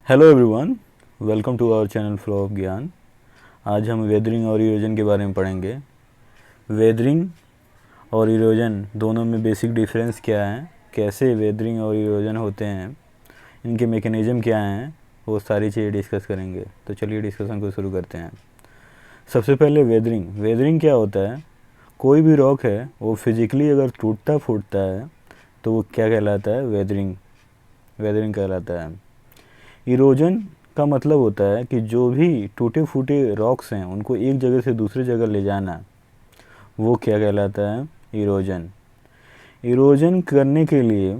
Hello everyone, welcome to our channel flow of Gyan. आज हम weathering और इरोजन के बारे में पढ़ेंगे। वेदरिंग और इरोजन दोनों में बेसिक डिफरेंस क्या है, कैसे वेदरिंग और इरोजन होते हैं, इनके मैकेनिज़्म क्या हैं, वो सारी चीज़ें डिस्कस करेंगे। तो चलिए डिस्कशन को शुरू करते हैं। सबसे पहले वेदरिंग क्या होता है। कोई भी रॉक है वो फिज़िकली अगर टूटता फूटता है तो वो क्या कहलाता है, वेदरिंग कहलाता है। इरोजन का मतलब होता है कि जो भी टूटे फूटे रॉक्स हैं उनको एक जगह से दूसरी जगह ले जाना, वो क्या कहलाता है, इरोजन। इरोजन करने के लिए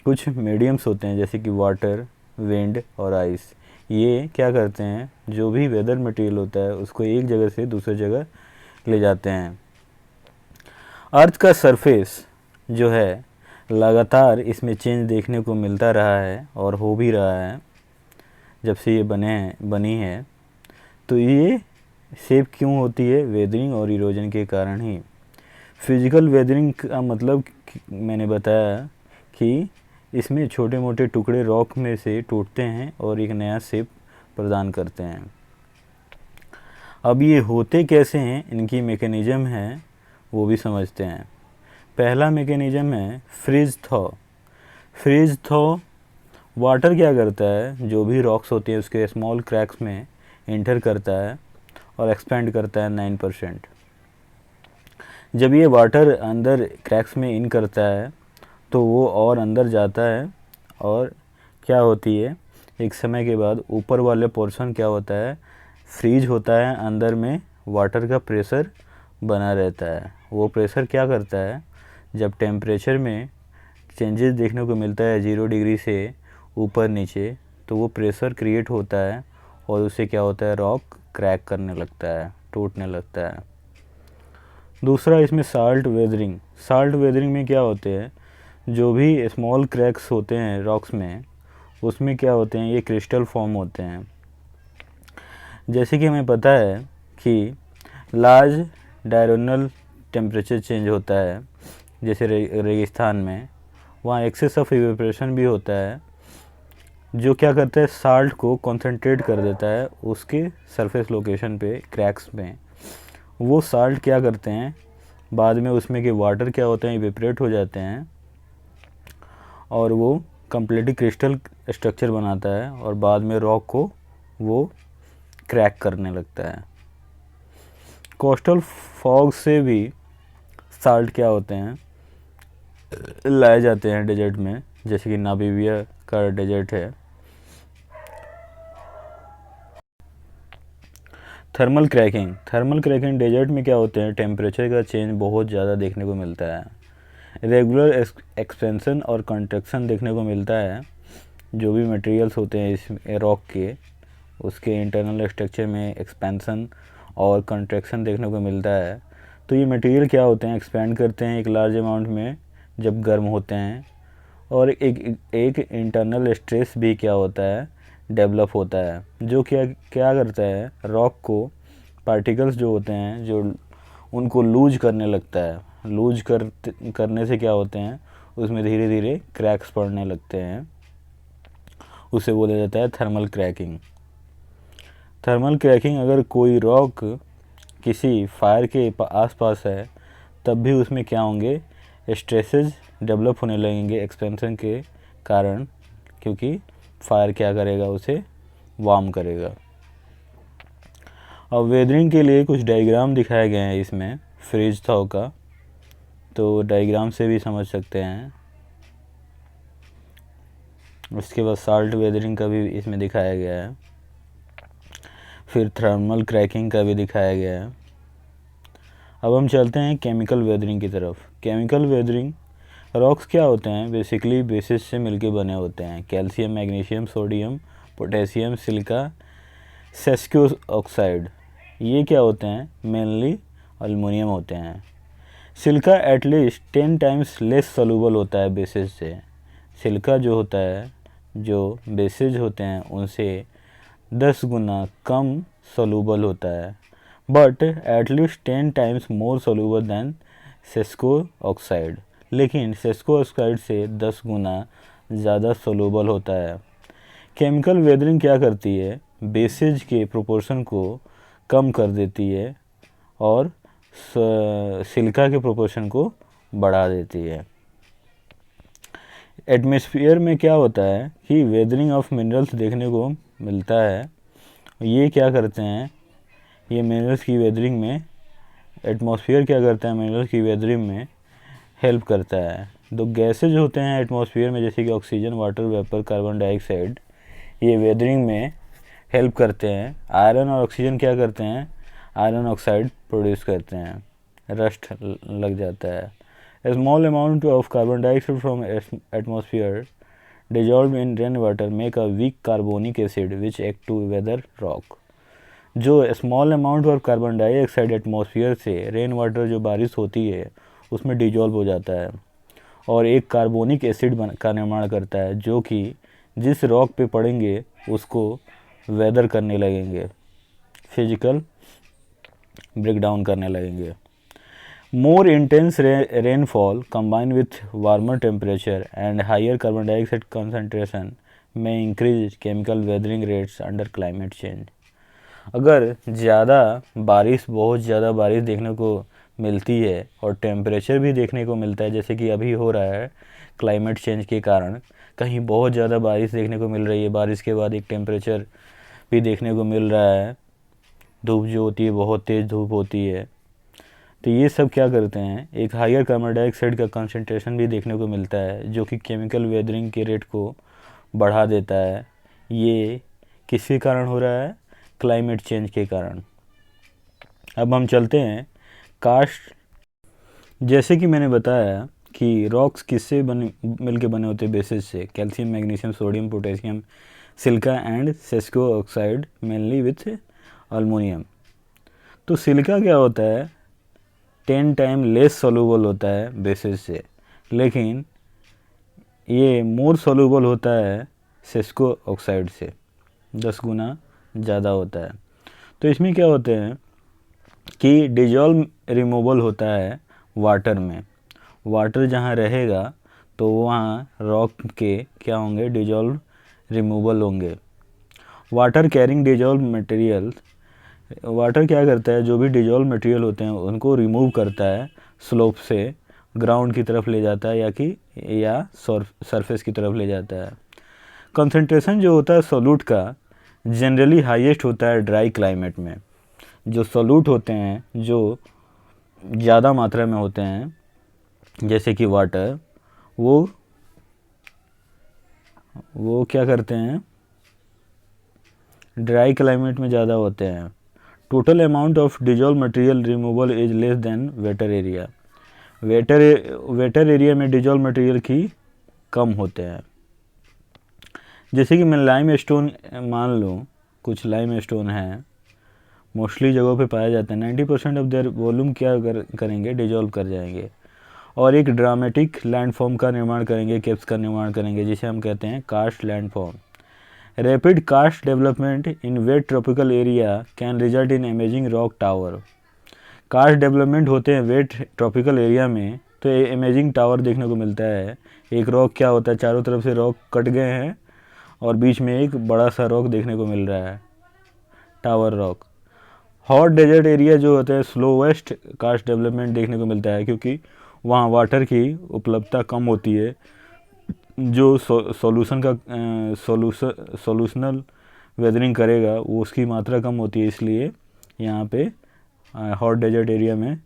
कुछ मीडियम्स होते हैं जैसे कि वाटर, विंड और आइस। ये क्या करते हैं, जो भी वेदर मटेरियल होता है उसको एक जगह से दूसरी जगह ले जाते हैं। अर्थ का सरफेस जो है लगातार इसमें चेंज देखने को मिलता रहा है और हो भी रहा है जब से ये बनी है। तो ये शेप क्यों होती है, वेदरिंग और इरोजन के कारण ही। फिजिकल वेदरिंग का मतलब मैंने बताया कि इसमें छोटे मोटे टुकड़े रॉक में से टूटते हैं और एक नया शेप प्रदान करते हैं। अब ये होते कैसे हैं, इनकी मैकेनिज़्म है वो भी समझते हैं। पहला मैकेनिज़्म है फ्रीज थॉ। वाटर क्या करता है, जो भी रॉक्स होती है उसके स्मॉल क्रैक्स में इंटर करता है और एक्सपेंड करता है 9%। जब ये वाटर अंदर क्रैक्स में इन करता है तो वो और अंदर जाता है और क्या होती है, एक समय के बाद ऊपर वाले पोर्शन क्या होता है, फ्रीज होता है। अंदर में वाटर का प्रेशर बना रहता है। वो प्रेशर क्या करता है, जब टेम्परेचर में चेंजेस देखने को मिलता है 0 डिग्री से ऊपर नीचे, तो वो प्रेशर क्रिएट होता है और उससे क्या होता है, रॉक क्रैक करने लगता है, टूटने लगता है। दूसरा इसमें साल्ट वेदरिंग में क्या होते हैं, जो भी स्मॉल क्रैक्स होते हैं रॉक्स में उसमें क्या होते हैं, ये क्रिस्टल फॉर्म होते हैं। जैसे कि हमें पता है कि लार्ज डायरोनल टेम्परेचर चेंज होता है, जैसे रेगिस्तान में वहाँ एक्सेस ऑफ इवेपोरेशन भी होता है, जो क्या करता है, साल्ट को कंसंट्रेट कर देता है उसके सरफेस लोकेशन पे क्रैक्स में। वो साल्ट क्या करते हैं, बाद में उसमें के वाटर क्या होते हैं, इवेपोरेट हो जाते हैं और वो कम्प्लीटली क्रिस्टल स्ट्रक्चर बनाता है और बाद में रॉक को वो क्रैक करने लगता है। कोस्टल फॉग से भी साल्ट क्या होते हैं, लाए जाते हैं डेजर्ट में, जैसे कि नामीबिया का डेजर्ट है। थर्मल क्रैकिंग डेजर्ट में क्या होते हैं, टेम्परेचर का चेंज बहुत ज़्यादा देखने को मिलता है। रेगुलर एक्सपेंसन और कंट्रक्शन देखने को मिलता है। जो भी मटेरियल्स होते हैं इस रॉक के, उसके इंटरनल स्ट्रक्चर में एक्सपेंसन और कंट्रैक्शन देखने को मिलता है। तो ये मटेरियल क्या होते हैं, एक्सपेंड करते हैं एक लार्ज अमाउंट में जब गर्म होते हैं, और एक इंटरनल स्ट्रेस भी क्या होता है, डेवलप होता है, जो क्या क्या करता है, रॉक को पार्टिकल्स जो होते हैं जो उनको लूज करने लगता है। करने से क्या होते हैं, उसमें धीरे धीरे क्रैक्स पड़ने लगते हैं। उसे बोला जाता है थर्मल क्रैकिंग। अगर कोई रॉक किसी फायर के आसपास है तब भी उसमें क्या होंगे, स्ट्रेसेस डेवलप होने लगेंगे एक्सपेंशन के कारण, क्योंकि फायर क्या करेगा, उसे वार्म करेगा। अब वेदरिंग के लिए कुछ डायग्राम दिखाए गए हैं इसमें फ्रीज थॉ का, तो डायग्राम से भी समझ सकते हैं। उसके बाद साल्ट वेदरिंग का भी इसमें दिखाया गया है, फिर थर्मल क्रैकिंग का भी दिखाया गया है। अब हम चलते हैं केमिकल वेदरिंग की तरफ। केमिकल वेदरिंग, रॉक्स क्या होते हैं, बेसिकली बेसिस से मिलके बने होते हैं। Calcium, magnesium, sodium, potassium, silica, sesqui oxide, ये क्या होते हैं, मेनली एल्युमिनियम होते हैं। Silica at least 10 times less soluble होता है बेसिस से। सिलिका जो होता है, जो बेसिस होते हैं उनसे 10 गुना कम सोलूबल होता है, but at least 10 times more soluble than sesquioxide. लेकिन सेस्को ऑक्साइड से 10 गुना ज़्यादा सोलूबल होता है। केमिकल वेदरिंग क्या करती है, बेसिज के प्रोपोर्शन को कम कर देती है और सिलिका के प्रोपोर्शन को बढ़ा देती है। एटमॉस्फेयर में क्या होता है कि वेदरिंग ऑफ मिनरल्स देखने को मिलता है। ये क्या करते हैं, ये मिनरल्स की वेदरिंग में, एटमॉस्फेयर क्या करता है मिनरल्स की वेदरिंग में हेल्प करता है। तो गैसेज होते हैं एटमॉस्फेयर में जैसे कि oxygen, water vapour, carbon dioxide, ये वेदरिंग में हेल्प करते हैं। आयरन और ऑक्सीजन क्या करते हैं, आयरन ऑक्साइड प्रोड्यूस करते हैं, रस्ट लग जाता है। A small amount of carbon dioxide from atmosphere dissolved in rainwater make a weak carbonic acid which act to weather rock। जो small amount of carbon dioxide atmosphere से rain water जो बारिश होती है उसमें डिजॉल्व हो जाता है और एक कार्बोनिक एसिड का निर्माण करता है जो कि जिस रॉक पे पड़ेंगे उसको वेदर करने लगेंगे, फिजिकल ब्रेकडाउन करने लगेंगे। More intense rainfall combined with warmer temperature and higher carbon dioxide concentration may increase chemical weathering rates under climate change। अगर ज़्यादा बारिश, बहुत ज़्यादा बारिश देखने को मिलती है और टेम्परेचर भी देखने को मिलता है जैसे कि अभी हो रहा है क्लाइमेट चेंज के कारण, कहीं बहुत ज़्यादा बारिश देखने को मिल रही है, बारिश के बाद एक टेम्परेचर भी देखने को मिल रहा है, धूप जो होती है बहुत तेज़ धूप होती है, तो ये सब क्या करते हैं, एक हायर कार्बन डाइऑक्साइड का कंसंट्रेशन भी देखने को मिलता है जो कि केमिकल वेदरिंग के रेट को बढ़ा देता है। ये किसके कारण हो रहा है, क्लाइमेट चेंज के कारण। अब हम चलते हैं कास्ट। जैसे कि मैंने बताया कि रॉक्स किससे मिलके बने होते हैं, बेसिस से, calcium, magnesium, sodium, potassium, silica and Sesko oxide mainly with aluminium. तो सिलिका क्या होता है, 10 टाइम लेस सोलूबल होता है बेसिस से, लेकिन ये मोर सोलूबल होता है सेस्को ऑक्साइड से, 10 गुना ज़्यादा होता है। तो इसमें क्या होते हैं कि डिजॉल्व रिमूवल होता है वाटर में, वाटर जहाँ रहेगा तो वहाँ रॉक के क्या होंगे, डिजॉल्व रिमूवल होंगे। Water carrying dissolve material, water क्या करता है, जो भी डिजॉल्व मटेरियल होते हैं उनको रिमूव करता है, स्लोप से ग्राउंड की तरफ ले जाता है या सरफेस की तरफ ले जाता है। कंसंट्रेशन जो होता है सोल्यूट का जनरली हाईएस्ट होता है ड्राई क्लाइमेट में। जो सोल्यूट होते हैं जो ज़्यादा मात्रा में होते हैं जैसे कि वाटर, वो क्या करते हैं, ड्राई क्लाइमेट में ज़्यादा होते हैं। Total amount of dissolve material removal is less than waiter area, waiter area में डिजॉल्व मटेरियल की कम होते हैं। जैसे कि मैं लाइम स्टोन मान लूँ, कुछ लाइम स्टोन हैं, मोस्टली जगहों पे पाया जाता है, 90% ऑफ देयर वॉल्यूम क्या करेंगे, डिजॉल्व कर जाएंगे और एक ड्रामेटिक लैंडफॉर्म का निर्माण करेंगे, केप्स का निर्माण करेंगे जिसे हम कहते हैं karst landform. Rapid karst development in wet tropical area can result in amazing rock tower. Karst development होते हैं वेट ट्रॉपिकल एरिया में तो अमेजिंग टावर देखने को मिलता है। एक रॉक क्या होता है, चारों तरफ से रॉक कट गए हैं और बीच में एक बड़ा सा रॉक देखने को मिल रहा है, tower rock. Hot desert area जो होता है स्लोवेस्ट कास्ट डेवलपमेंट देखने को मिलता है क्योंकि वहाँ वाटर की उपलब्धता कम होती है, जो सोल्यूशनल वेदरिंग करेगा वो उसकी मात्रा कम होती है, इसलिए यहाँ पे हॉट डेजर्ट एरिया में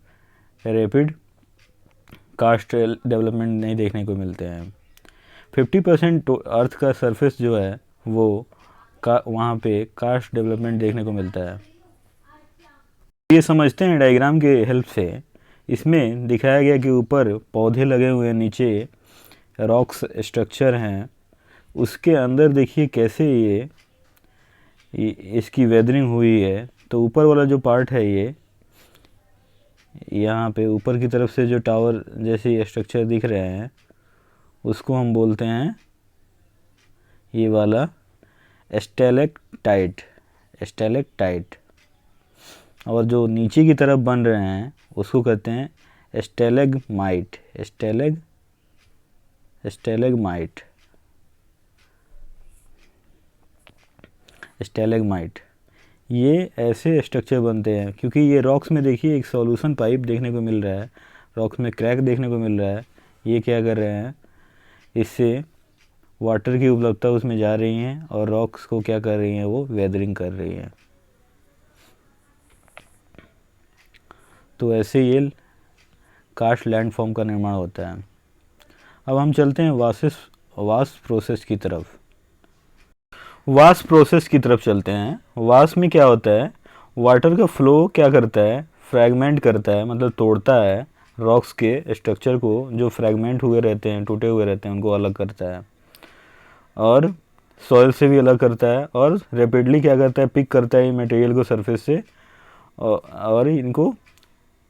रैपिड कास्ट डेवलपमेंट नहीं देखने को मिलते हैं। 50% अर्थ का सरफेस जो है वो वहाँ पे कास्ट डेवलपमेंट देखने को मिलता है। ये समझते हैं डायग्राम के हेल्प से। इसमें दिखाया गया कि ऊपर पौधे लगे हुए हैं, नीचे रॉक्स स्ट्रक्चर हैं, उसके अंदर देखिए कैसे ये इसकी वेदरिंग हुई है। तो ऊपर वाला जो पार्ट है ये यहाँ पे ऊपर की तरफ से जो टावर जैसे स्ट्रक्चर दिख रहे हैं उसको हम बोलते हैं ये वाला स्टैलेक्टाइट, स्टैलेक्टाइट। और जो नीचे की तरफ बन रहे हैं उसको कहते हैं स्टैलेगमाइट, स्टैलेगमाइट। स्टैलेग्माइट। ये ऐसे स्ट्रक्चर बनते हैं क्योंकि ये रॉक्स में देखिए एक सॉल्यूशन पाइप देखने को मिल रहा है, रॉक्स में क्रैक देखने को मिल रहा है। ये क्या कर रहे हैं, इससे वाटर की उपलब्धता उसमें जा रही हैं और रॉक्स को क्या कर रही हैं, वो वेदरिंग कर रही हैं। तो ऐसे ये कास्ट लैंडफॉर्म का निर्माण होता है। अब हम चलते हैं वास्ट प्रोसेस की तरफ। वास्ट प्रोसेस की तरफ चलते हैं। वास्ट में क्या होता है, वाटर का फ्लो क्या करता है, फ्रैगमेंट करता है, मतलब तोड़ता है रॉक्स के स्ट्रक्चर को, जो फ्रैगमेंट हुए रहते हैं, टूटे हुए रहते हैं, उनको अलग करता है और सॉइल से भी अलग करता है और रैपिडली क्या करता है, पिक करता है मटेरियल को सरफेस से और इनको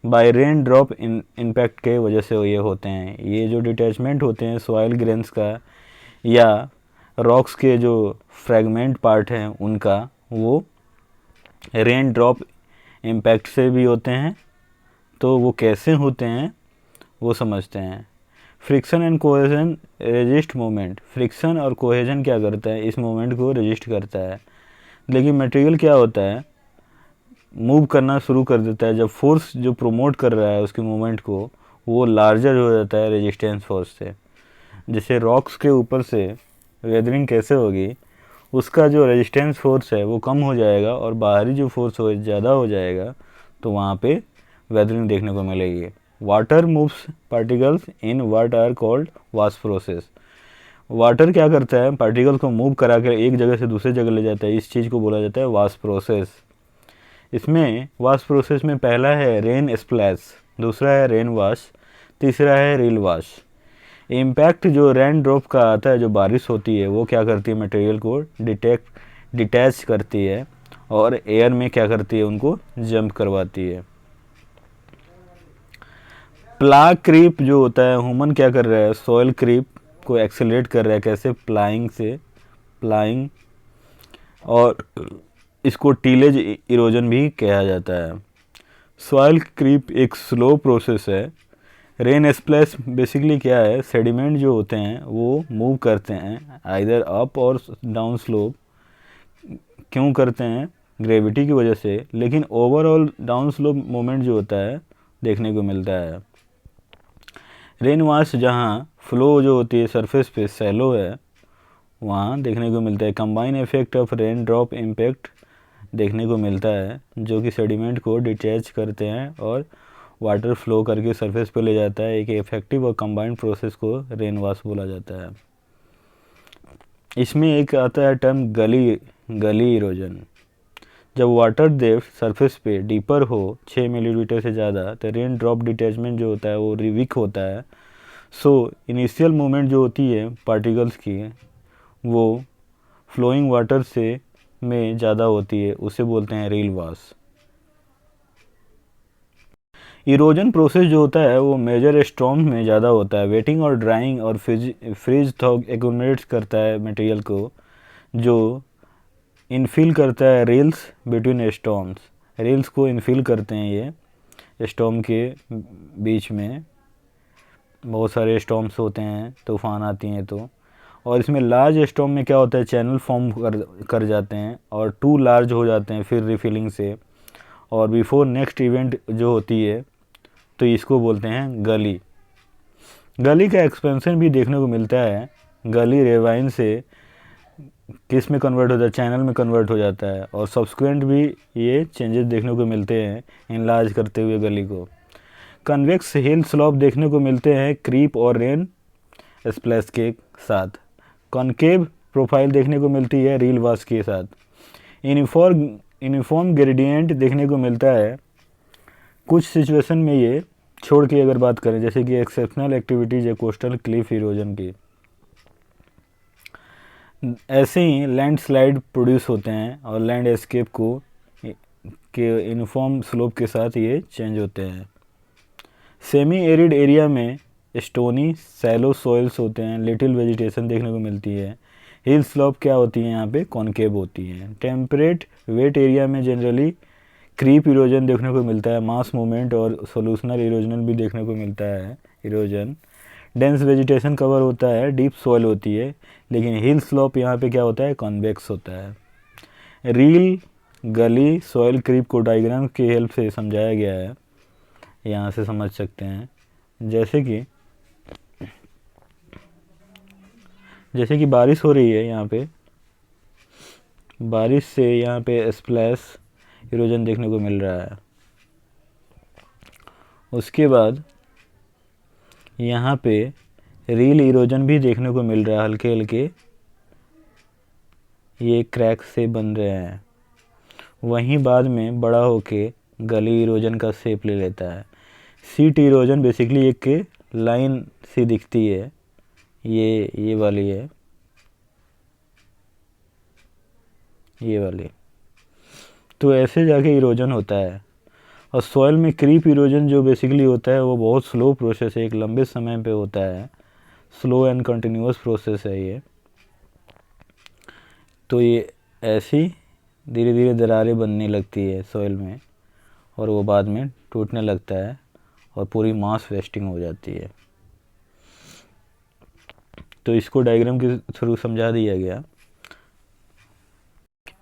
बाय रेन ड्रॉप इम्पैक्ट के वजह से ये होते हैं। ये जो डिटैचमेंट होते हैं सॉइल ग्रेन्स का या रॉक्स के जो फ्रैगमेंट पार्ट हैं उनका, वो रेन ड्रॉप इम्पैक्ट से भी होते हैं। तो वो कैसे होते हैं वो समझते हैं। Friction and cohesion resist moment. Friction और कोहेजन क्या करता है, इस मोमेंट को रेजिस्ट करता है। लेकिन मटेरियल क्या होता है, मूव करना शुरू कर देता है। जब फोर्स जो प्रमोट कर रहा है उसके मूवमेंट को, वो लार्जर हो जाता है रेजिस्टेंस फोर्स से। जैसे रॉक्स के ऊपर से वेदरिंग कैसे होगी, उसका जो रेजिस्टेंस फोर्स है वो कम हो जाएगा और बाहरी जो फोर्स हो ज़्यादा हो जाएगा, तो वहाँ पे वेदरिंग देखने को मिलेगी। Water moves particles in what are called vast process. Water क्या करता है, पार्टिकल को मूव करा कर एक जगह से दूसरी जगह ले जाता है, इस चीज़ को बोला जाता है वास्ट प्रोसेस। इसमें वाश प्रोसेस में पहला है रेन स्प्लैश, दूसरा है रेन वाश, तीसरा है रील वाश। इम्पैक्ट जो रेन ड्रॉप का आता है, जो बारिश होती है, वो क्या करती है, मटेरियल को डिटैच करती है और एयर में क्या करती है, उनको जंप करवाती है। प्लाग क्रीप जो होता है, ह्यूमन क्या कर रहा है, सॉइल क्रीप को एक्सेलरेट कर रहा है। कैसे, प्लाइंग और इसको टीलेज इरोजन भी कहा जाता है। सॉइल क्रीप एक स्लो प्रोसेस है। रेन स्प्लैश बेसिकली क्या है, सेडिमेंट जो होते हैं वो मूव करते हैं आइदर अप और डाउन स्लोप। क्यों करते हैं, ग्रेविटी की वजह से। लेकिन ओवरऑल डाउन स्लोप मोमेंट जो होता है देखने को मिलता है। रेन वाश जहाँ फ्लो जो होती है सरफेस पे सैलो है, वहाँ देखने को मिलता है। Combine effect of rain drop impact देखने को मिलता है, जो कि सेडिमेंट को डिटैच करते हैं और वाटर फ्लो करके सरफेस पे ले जाता है। एक इफेक्टिव और कंबाइंड प्रोसेस को रेन वाश बोला जाता है। इसमें एक आता है टर्म गली इरोजन। जब वाटर डेप्थ सरफेस पे डीपर हो 6 मिलीमीटर से ज़्यादा, तो रेन ड्रॉप डिटैचमेंट जो होता है वो वीक होता है। सो इनिशियल मूवमेंट जो होती है पार्टिकल्स की, वो फ्लोइंग वाटर से में ज़्यादा होती है, उसे बोलते हैं रील वाश। इरोजन प्रोसेस जो होता है वो मेजर स्टॉर्म में ज़्यादा होता है। वेटिंग और ड्राइंग और फ्रीज थॉग एक्यूमुलेट्स करता है मटेरियल को, जो इनफिल करता है रील्स बिटवीन स्टॉर्म्स। रील्स को इनफिल करते हैं ये स्टॉर्म के बीच में। बहुत सारे स्टॉर्म्स होते हैं, तूफान आती हैं तो। और इसमें लार्ज स्टॉर्म में क्या होता है, चैनल फॉर्म कर जाते हैं और टू लार्ज हो जाते हैं फिर रिफिलिंग से, और बिफोर नेक्स्ट इवेंट जो होती है, तो इसको बोलते हैं गली का एक्सपेंशन भी देखने को मिलता है। गली रेवाइन से किस में कन्वर्ट होता है, चैनल में कन्वर्ट हो जाता है, और सब्सिक्वेंट भी ये चेंजेस देखने को मिलते हैं इनलार्ज करते हुए गली को। कन्वेक्स हिल स्लॉप देखने को मिलते हैं क्रीप और रेन स्प्लैश के साथ। कॉनकेव प्रोफाइल देखने को मिलती है रील वाश के साथ। यूनिफॉर्म ग्रेडियंट देखने को मिलता है कुछ सिचुएशन में, ये छोड़ के अगर बात करें, जैसे कि एक्सेप्शनल एक्टिविटीज है कोस्टल क्लिफ इरोजन की। ऐसे ही लैंडस्लाइड प्रोड्यूस होते हैं और लैंड एस्केप के यूनिफॉर्म स्लोप के साथ ये चेंज होते हैं। सेमी एरिड एरिया में स्टोनी सैलो सॉइल्स होते हैं, लिटिल वेजिटेशन देखने को मिलती है। हिल स्लोप क्या होती है, यहाँ पे कॉनकेव होती है। टेम्परेट वेट एरिया में जनरली क्रीप इरोजन देखने को मिलता है, मास मूवमेंट और सोल्यूशनल इरोजनल भी देखने को मिलता है इरोजन। डेंस वेजिटेशन कवर होता है, डीप सॉइल होती है। लेकिन हिल स्लोप यहाँ पे क्या होता है, कॉन्वेक्स होता है। रील, गली, सॉइल क्रीप को डायग्राम की हेल्प से समझाया गया है, यहाँ से समझ सकते हैं। जैसे कि बारिश हो रही है, यहाँ पे बारिश से यहाँ पे स्प्लैश इरोजन देखने को मिल रहा है। उसके बाद यहाँ पे रील इरोजन भी देखने को मिल रहा है, हल्के हल्के ये क्रैक से बन रहे हैं। वहीं बाद में बड़ा होके गली इरोजन का शेप ले लेता है। सीट इरोजन बेसिकली एक लाइन सी दिखती है, ये वाली है, ये वाली। तो ऐसे जाके इरोजन होता है। और सॉइल में क्रीप इरोजन जो बेसिकली होता है वो बहुत स्लो प्रोसेस है, एक लंबे समय पे होता है, स्लो एंड कंटिन्यूअस प्रोसेस है ये। तो ये ऐसी धीरे धीरे दरारें बनने लगती है सॉइल में, और वो बाद में टूटने लगता है और पूरी मास वेस्टिंग हो जाती है। तो इसको डायग्राम के थ्रू समझा दिया गया।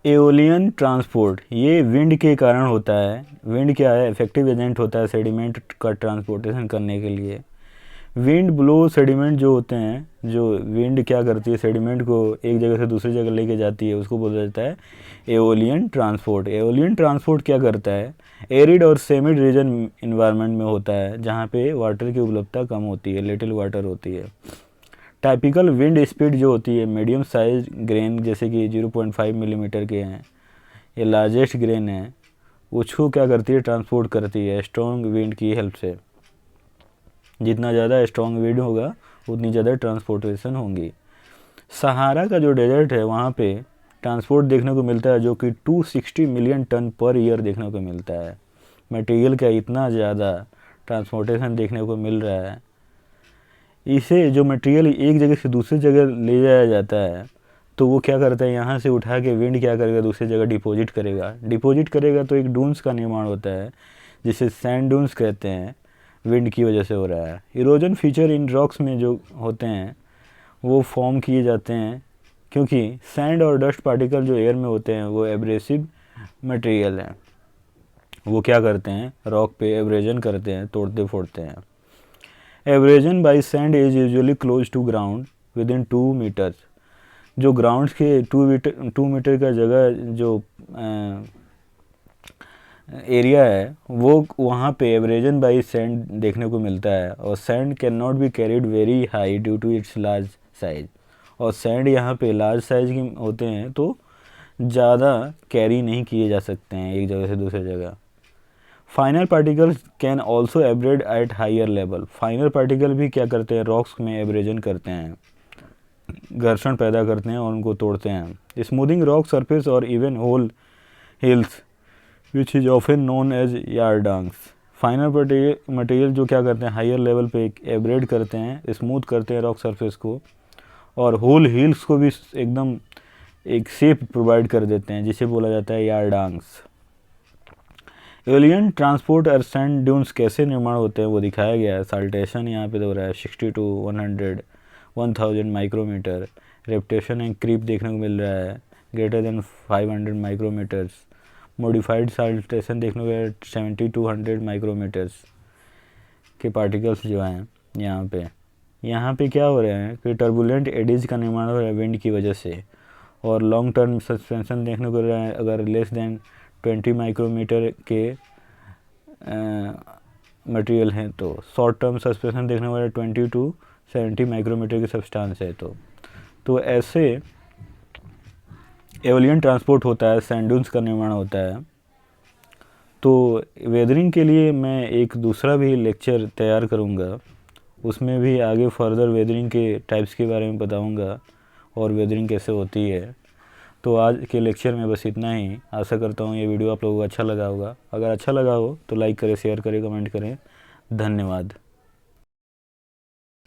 एओलियन ट्रांसपोर्ट, ये विंड के कारण होता है। विंड क्या है? इफेक्टिव एजेंट होता है सेडिमेंट का ट्रांसपोर्टेशन करने के लिए। विंड ब्लो सेडिमेंट जो होते हैं, जो विंड क्या करती है, सेडिमेंट को एक जगह से दूसरी जगह लेके जाती है, उसको बोला जाता है एओलियन ट्रांसपोर्ट। एओलियन ट्रांसपोर्ट क्या करता है? एरिड और सेमिड रीजन इन्वायरमेंट में होता है, जहाँ पे वाटर की उपलब्धता कम होती है, लिटिल वाटर होती है। टाइपिकल विंड स्पीड जो होती है, मीडियम साइज ग्रेन जैसे कि 0.5 मिलीमीटर के हैं, ये लार्जेस्ट ग्रेन है, उसको क्या करती है? ट्रांसपोर्ट करती है स्ट्रॉन्ग विंड की हेल्प से। जितना ज़्यादा स्ट्रॉन्ग विंड होगा उतनी ज़्यादा ट्रांसपोर्टेशन होंगी। सहारा का जो डेजर्ट है वहाँ पे ट्रांसपोर्ट देखने को मिलता है, जो कि 260 मिलियन टन पर ईयर देखने को मिलता है। मटेरियल का इतना ज़्यादा ट्रांसपोर्टेशन देखने को मिल रहा है। इसे जो मटेरियल एक जगह से दूसरी जगह ले जाया जाता है, तो वो क्या करता है? यहाँ से उठा के विंड क्या करेगा? दूसरी जगह डिपॉजिट करेगा तो एक डून्स का निर्माण होता है, जिसे सैंड डून्स कहते हैं। विंड की वजह से हो रहा है। इरोजन फीचर इन रॉक्स में जो होते हैं वो फॉर्म किए जाते हैं, क्योंकि सैंड और डस्ट पार्टिकल जो एयर में होते हैं वो एब्रेसिव मटेरियल हैं। वो क्या करते हैं? रॉक पे एब्रेजन करते हैं, तोड़ते फोड़ते हैं। Abrasion by sand is usually close to ground within 2 metres. जो ग्राउंड के 2 मीटर का जगह जो एरिया है, वो वहाँ पे एब्रेजन बाई सैंड देखने को मिलता है। और sand can not be carried very high due to its large size. और सैंड यहाँ पे लार्ज साइज के होते हैं, तो ज़्यादा कैरी नहीं किए जा सकते हैं एक जगह से दूसरी जगह। Final particles can also abrade at higher level. Final particle भी क्या करते हैं? रॉक्स में एब्रेजन करते हैं, घर्षण पैदा करते हैं और उनको तोड़ते हैं। स्मूथिंग रॉक सरफेस और even whole hills which is often known as yardangs. Final material जो क्या करते हैं? हायर लेवल पे एब्रेड करते हैं, स्मूथ करते हैं रॉक सरफेस को, और होल हिल्स को भी एकदम एक शेप प्रोवाइड कर देते हैं, जिसे बोला जाता है यार्डांग्स। एलियन ट्रांसपोर्ट और सैंड ड्यून्स कैसे निर्माण होते हैं वो दिखाया गया है। साल्टेशन यहाँ पे हो रहा है 60 to 1000 माइक्रोमीटर। रेप्टेशन एंड क्रीप देखने को मिल रहा है greater than 500 micrometres. Modified saltation देखने को 70 to 100 माइक्रोमीटर्स के पार्टिकल्स जो हैं यहाँ पे क्या हो रहे हैं कि टर्बुलेंट एडीज का निर्माण हो रहा है विंड की वजह से। और लॉन्ग टर्म सस्पेंशन देखने को रहा है अगर लेस देन 20 माइक्रोमीटर के मटेरियल हैं, तो शॉर्ट टर्म सस्पेंशन देखने को रहा है 20 to 70 माइक्रोमीटर की सब्सटेंस है। तो ऐसे एओलियन ट्रांसपोर्ट होता है, सैंड ड्यून्स का निर्माण होता है। तो वेदरिंग के लिए मैं एक दूसरा भी लेक्चर तैयार करूँगा, उसमें भी आगे फर्दर वेदरिंग के टाइप्स के बारे में बताऊँगा और वेदरिंग कैसे होती है। तो आज के लेक्चर में बस इतना ही। आशा करता हूँ ये वीडियो आप लोगों को अच्छा लगा होगा। अगर अच्छा लगा हो तो लाइक करें, शेयर करें, कमेंट करें। धन्यवाद।